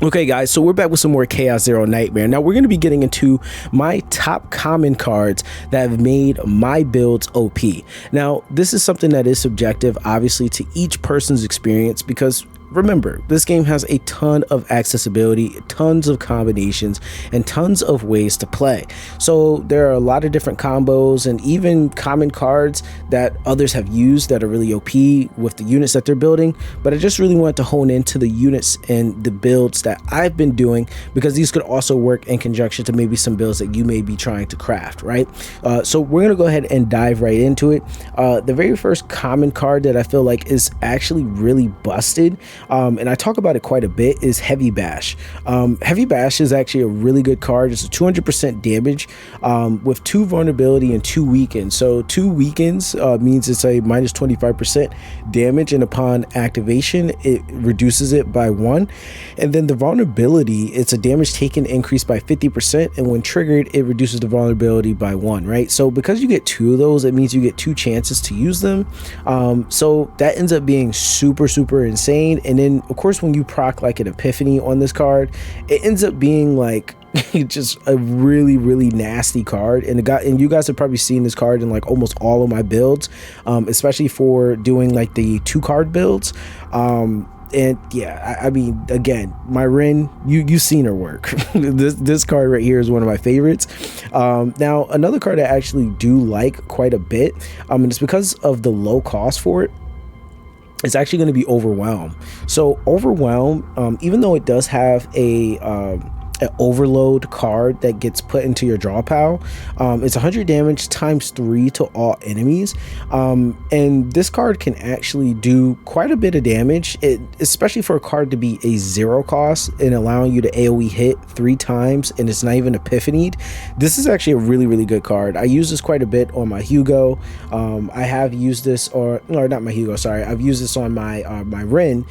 Okay guys, so we're back with some more Chaos Zero Nightmare. Now we're going to be getting into my top common cards that have made my builds OP. Now this is something that is subjective, obviously, to each person's experience, because remember, this game has a ton of accessibility, tons of combinations, and tons of ways to play. So there are a lot of different combos and even common cards that others have used that are really OP with the units that they're building. But I just really wanted to hone into the units and the builds that I've been doing, because these could also work in conjunction to maybe some builds that you may be trying to craft, right? So we're going to go ahead and dive right into it. The very first common card that I feel like is actually really busted, and I talk about it quite a bit, is Heavy Bash. Heavy Bash is actually a really good card. It's a 200% damage with 2 vulnerability and 2 weaken. So 2 weakens means it's a minus 25% damage, and upon activation it reduces it by 1. And then the vulnerability, it's a damage taken increased by 50%, and when triggered it reduces the vulnerability by 1, right? So because you get 2 of those, it means you get 2 chances to use them. So that ends up being super insane. And then of course when you proc like an epiphany on this card, it ends up being like just a really nasty card. And you guys have probably seen this card in like almost all of my builds, especially for doing like the 2-card builds. And yeah, I mean, again, my Rin, you've seen her work. this card right here is one of my favorites. Now another card I actually do like quite a bit, and it's because of the low cost for it. It's actually going to be Overwhelm. So Overwhelm, even though it does have an overload card that gets put into your draw pile, it's 100 damage times 3 to all enemies, and this card can actually do quite a bit of damage, especially for a card to be a 0 cost and allowing you to AoE hit 3 times, and it's not even epiphanied. This is actually a really good card. I use this quite a bit on my Hugo. I have used this, or not my Hugo, sorry, I've used this on my my Rin,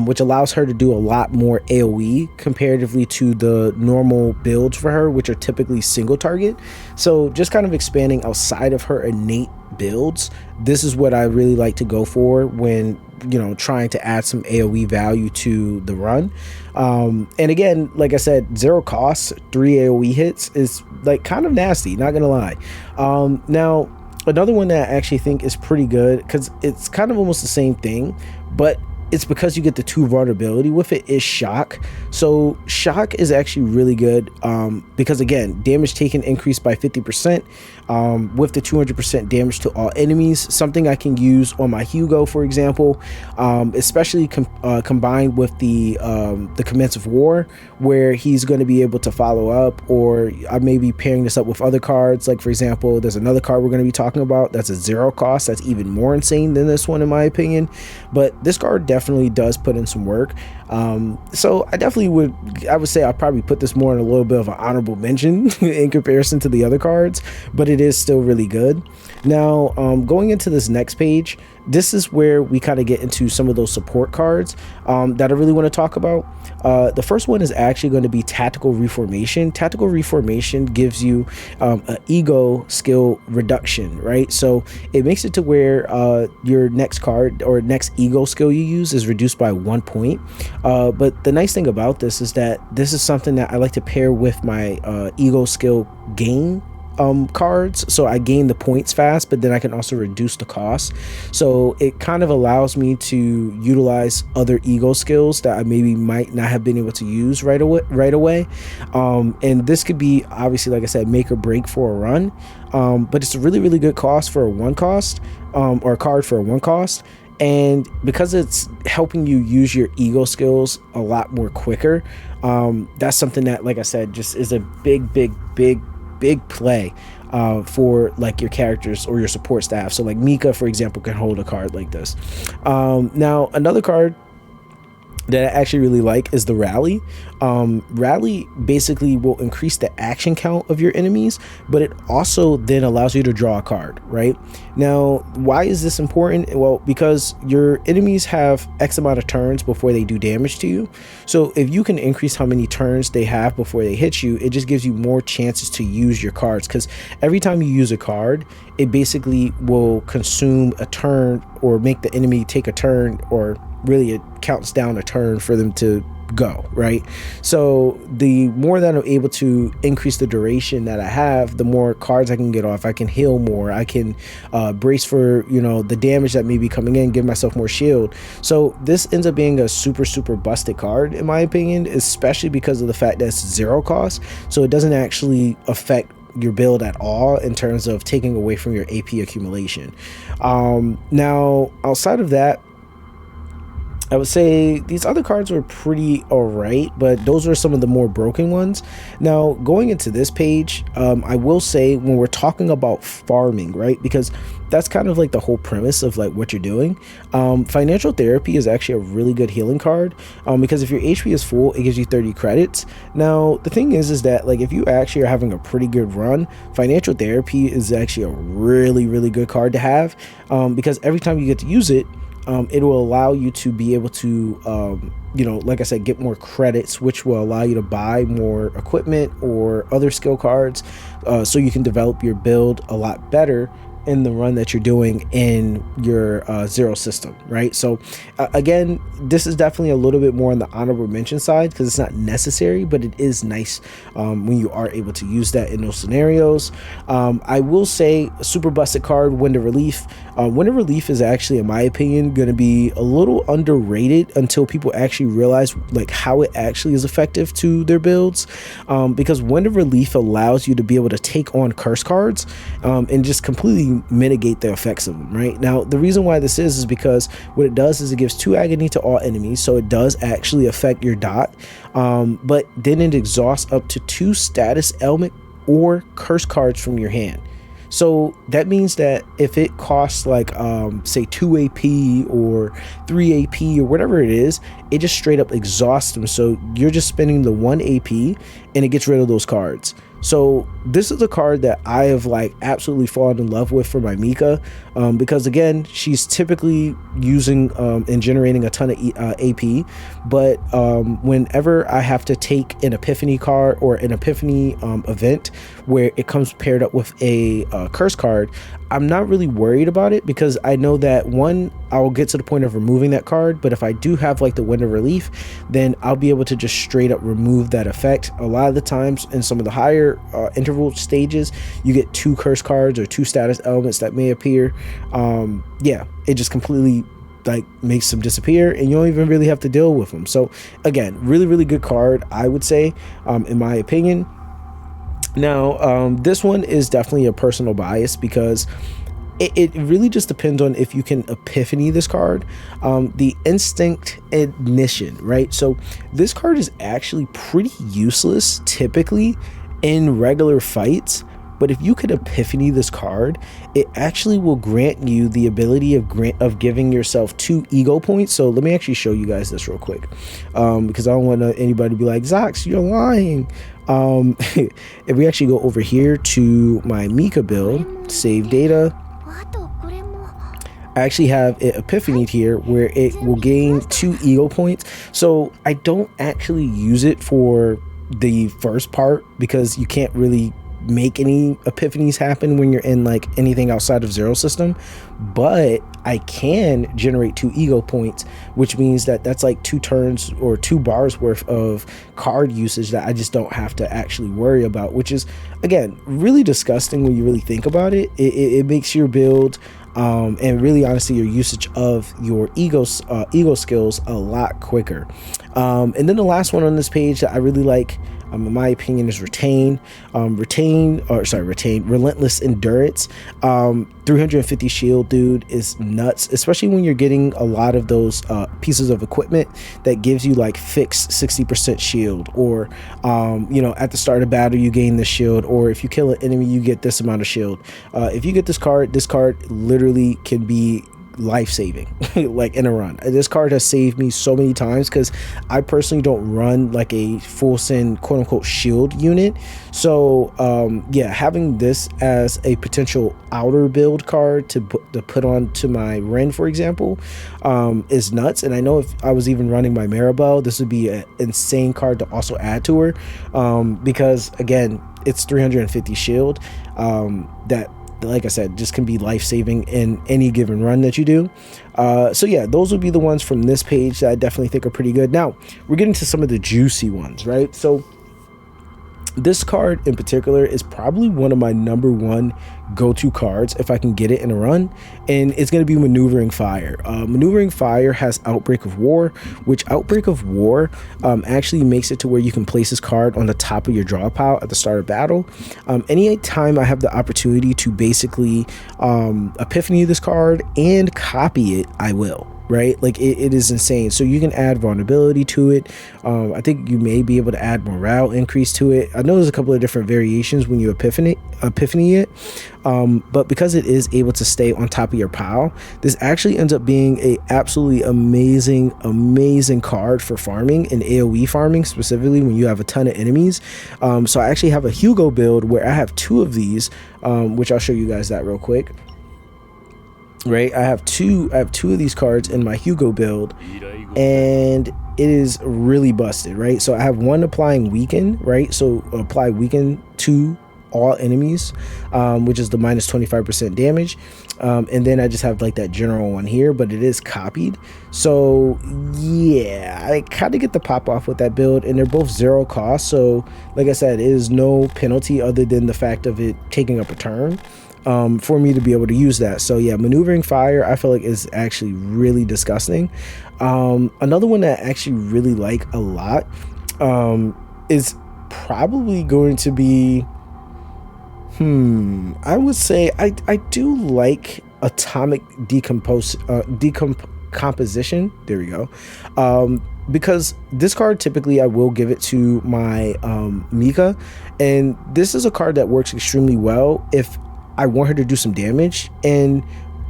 which allows her to do a lot more AoE comparatively to the normal builds for her, which are typically single target. So just kind of expanding outside of her innate builds, this is what I really like to go for when, you know, trying to add some AoE value to the run. And again, like I said, 0 costs, 3 AoE hits is like kind of nasty, not gonna lie. Now another one that I actually think is pretty good, because it's kind of almost the same thing, but it's because you get the 2 vulnerability with it, is Shock. So Shock is actually really good, because again, damage taken increased by 50%, with the 200% damage to all enemies, something I can use on my Hugo, for example, especially combined with the Commence of War, where he's going to be able to follow up, or I may be pairing this up with other cards. Like for example, there's another card we're going to be talking about that's a 0 cost, that's even more insane than this one in my opinion, but this card definitely does put in some work. So I would say I'll probably put this more in a little bit of an honorable mention in comparison to the other cards, but it is still really good. Now going into this next page, this is where we kind of get into some of those support cards that I really want to talk about. The first one is actually going to be Tactical Reformation. Tactical Reformation gives you an ego skill reduction, right? So it makes it to where your next card or next ego skill you use is reduced by 1 point. But the nice thing about this is that this is something that I like to pair with my ego skill gain cards, so I gain the points fast, but then I can also reduce the cost. So it kind of allows me to utilize other ego skills that I maybe might not have been able to use right away. And this could be, obviously, like I said, make or break for a run, but it's a really good cost for a 1 cost, or a card for a 1 cost. And because it's helping you use your ego skills a lot more quicker, that's something that, like I said, just is a big play for like your characters or your support staff. So like Mika, for example, can hold a card like this. Now another card that I actually really like is the Rally. Rally basically will increase the action count of your enemies, but it also then allows you to draw a card, right? Now, why is this important? Well, because your enemies have X amount of turns before they do damage to you. So if you can increase how many turns they have before they hit you, it just gives you more chances to use your cards, because every time you use a card, it basically will consume a turn or make the enemy take a turn, or really it counts down a turn for them to go, right? So the more that I'm able to increase the duration that I have, the more cards I can get off. I can heal more. I can brace for, you know, the damage that may be coming in, give myself more shield. So this ends up being a super busted card in my opinion, especially because of the fact that it's 0 cost. So it doesn't actually affect your build at all in terms of taking away from your AP accumulation. Now outside of that, I would say these other cards were pretty alright, but those are some of the more broken ones. Now, going into this page, I will say when we're talking about farming, right? Because that's kind of like the whole premise of like what you're doing. Financial Therapy is actually a really good healing card because if your HP is full, it gives you 30 credits. Now, the thing is that like if you actually are having a pretty good run, Financial Therapy is actually a really good card to have because every time you get to use it, it will allow you to be able to, you know, like I said, get more credits, which will allow you to buy more equipment or other skill cards so you can develop your build a lot better in the run that you're doing in your 0 system, right? So again, this is definitely a little bit more on the honorable mention side because it's not necessary, but it is nice when you are able to use that in those scenarios. I will say a super busted card, Wind of Relief. Wind of Relief is actually, in my opinion, going to be a little underrated until people actually realize like how it actually is effective to their builds, because Wind of Relief allows you to be able to take on curse cards and just completely mitigate the effects of them. Right now, the reason why this is because what it does is it gives 2 agony to all enemies, so it does actually affect your dot, but then it exhausts up to 2 status element or curse cards from your hand. So that means that if it costs like say 2 AP or 3 AP or whatever it is, it just straight up exhausts them. So you're just spending the 1 AP and it gets rid of those cards. So this is a card that I have like absolutely fallen in love with for my Mika, because again, she's typically using and generating a ton of AP, but whenever I have to take an Epiphany card or an Epiphany event where it comes paired up with a curse card, I'm not really worried about it because I know that one, I'll get to the point of removing that card, but if I do have like the Wind of Relief, then I'll be able to just straight up remove that effect. A lot of the times in some of the higher interval stages, you get 2 curse cards or 2 status elements that may appear. Yeah, it just completely like makes them disappear and you don't even really have to deal with them. So again, really good card, I would say, in my opinion. Now, this one is definitely a personal bias because it really just depends on if you can Epiphany this card. The Instinct Ignition, right? So this card is actually pretty useless typically in regular fights, but if you could Epiphany this card, it actually will grant you the ability of giving yourself 2 ego points. So let me actually show you guys this real quick, because I don't want anybody to be like, Zox, you're lying. If we actually go over here to my Mika build, save data, I actually have it epiphanied here where it will gain 2 ego points. So I don't actually use it for the first part because you can't really make any epiphanies happen when you're in like anything outside of 0 system, but I can generate 2 ego points, which means that that's like 2 turns or 2 bars worth of card usage that I just don't have to actually worry about, which is again really disgusting when you really think about it. It makes your build and really honestly your usage of your ego skills a lot quicker. And then the last one on this page that I really like, in my opinion, is Relentless Endurance. 350 shield, dude, is nuts, especially when you're getting a lot of those pieces of equipment that gives you like fixed 60% shield, or you know, at the start of battle you gain this shield, or if you kill an enemy you get this amount of shield. If you get this card literally can be life-saving like in a run. This card has saved me so many times because I personally don't run like a full send quote-unquote shield unit. So yeah, having this as a potential outer build card to put on to my Ren, for example, is nuts. And I know if I was even running my Maribel, this would be an insane card to also add to her, because again, it's 350 shield, that like I said, just can be life-saving in any given run that you do. So yeah, those would be the ones from this page that I definitely think are pretty good. Now we're getting to some of the juicy ones, right? So this card in particular is probably one of my #1 go-to cards if I can get it in a run, and it's going to be Maneuvering Fire. Maneuvering Fire has Outbreak of War, which Outbreak of War actually makes it to where you can place this card on the top of your draw pile at the start of battle. Any time I have the opportunity to basically epiphany this card and copy it, I will. Right, like it is insane. So you can add vulnerability to it. I think you may be able to add morale increase to it. I know there's a couple of different variations when you epiphany it, but because it is able to stay on top of your pile, this actually ends up being a absolutely amazing card for farming and AoE farming, specifically when you have a ton of enemies. So I actually have a Hugo build where I have 2 of these, which I'll show you guys that real quick. Right, I have two of these cards in my Hugo build, and it is really busted, right? So I have one applying weaken, right? So apply weaken to all enemies, which is the minus 25% damage, and then I just have like that general one here, but it is copied. So yeah, I kind of get the pop off with that build, and they're both 0 cost. So like I said, it is no penalty other than the fact of it taking up a turn for me to be able to use that. So yeah, Maneuvering Fire I feel like is actually really disgusting. Another one that I actually really like a lot is probably going to be I would say I do like Atomic Decomposition. There we go. Because this card, typically I will give it to my Mika, and this is a card that works extremely well if I want her to do some damage and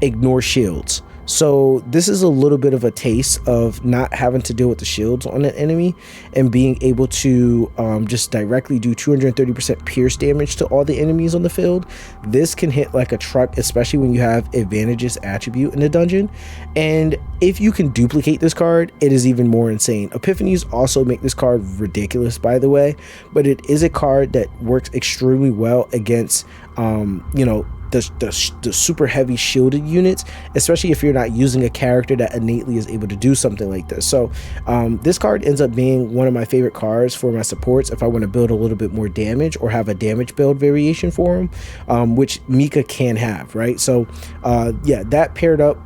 ignore shields. So this is a little bit of a taste of not having to deal with the shields on an enemy and being able to just directly do 230% pierce damage to all the enemies on the field. This can hit like a truck, especially when you have advantages attribute in the dungeon. And if you can duplicate this card, it is even more insane. Epiphanies also make this card ridiculous, by the way, but it is a card that works extremely well against you know, the super heavy shielded units, especially if you're not using a character that innately is able to do something like this. So this card ends up being one of my favorite cards for my supports if I want to build a little bit more damage or have a damage build variation for them, which Mika can have, right? So yeah, that paired up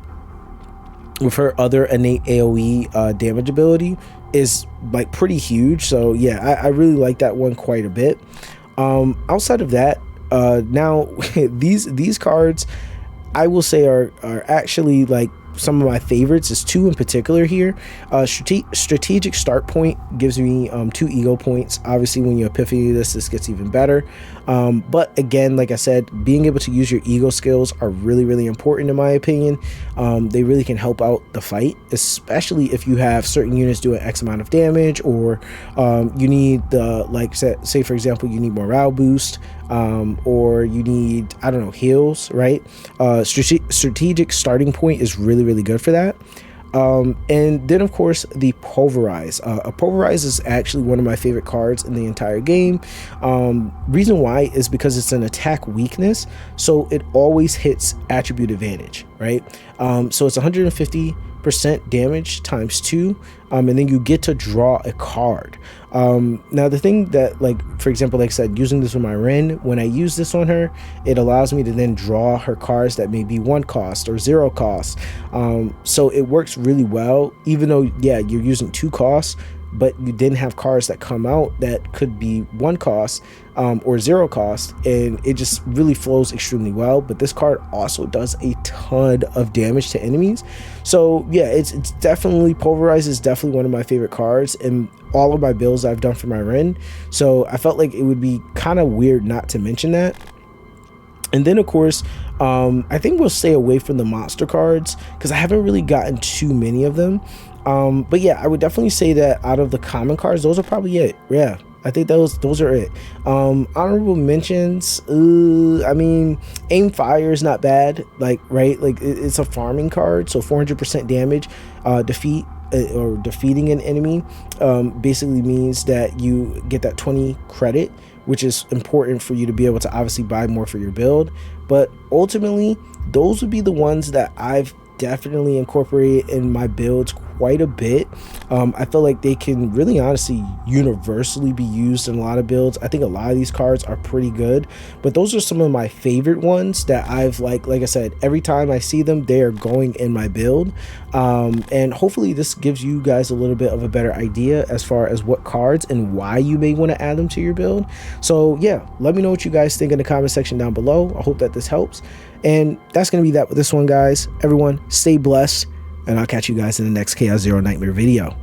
with her other innate AoE damage ability is like pretty huge. So yeah, I really like that one quite a bit. Outside of that, now these cards I will say are actually like some of my favorites. Is 2 in particular here. Strategic Start Point gives me 2 ego points. Obviously when you epiphany this gets even better, but again, like I said, being able to use your ego skills are really important in my opinion. They really can help out the fight, especially if you have certain units doing X amount of damage, or you need the, like say for example, you need morale boost, or you need, I don't know, heals, right? Strategic Starting Point is really good for that. And then of course the Pulverize. Pulverize is actually one of my favorite cards in the entire game. Reason why is because it's an attack weakness, so it always hits attribute advantage, right? So it's 150% damage times 2, and then you get to draw a card. Now the thing that, like for example, like I said, using this with my Ren, when I use this on her, it allows me to then draw her cards that may be 1 cost or 0 cost. So it works really well, even though yeah, you're using 2 costs, but you didn't have cards that come out that could be 1 cost or 0 cost, and it just really flows extremely well. But this card also does a ton of damage to enemies. So yeah, it's definitely, Pulverize is definitely one of my favorite cards in all of my builds I've done for my Ren. So I felt like it would be kind of weird not to mention that. And then of course, I think we'll stay away from the monster cards because I haven't really gotten too many of them. But yeah, I would definitely say that out of the common cards, those are probably it. Yeah, I think those are it. Honorable mentions, I mean, Aim Fire is not bad, like, right? Like it's a farming card, so 400% damage, defeat or defeating an enemy basically means that you get that 20 credit, which is important for you to be able to obviously buy more for your build. But ultimately, those would be the ones that I've definitely incorporated in my builds quite a bit. I feel like they can really honestly universally be used in a lot of builds. I think a lot of these cards are pretty good, but those are some of my favorite ones that I've like I said, every time I see them, they are going in my build. And hopefully this gives you guys a little bit of a better idea as far as what cards and why you may want to add them to your build. So yeah, let me know what you guys think in the comment section down below. I hope that this helps. And that's going to be that with this one, guys. Everyone, stay blessed, and I'll catch you guys in the next Chaos Zero Nightmare video.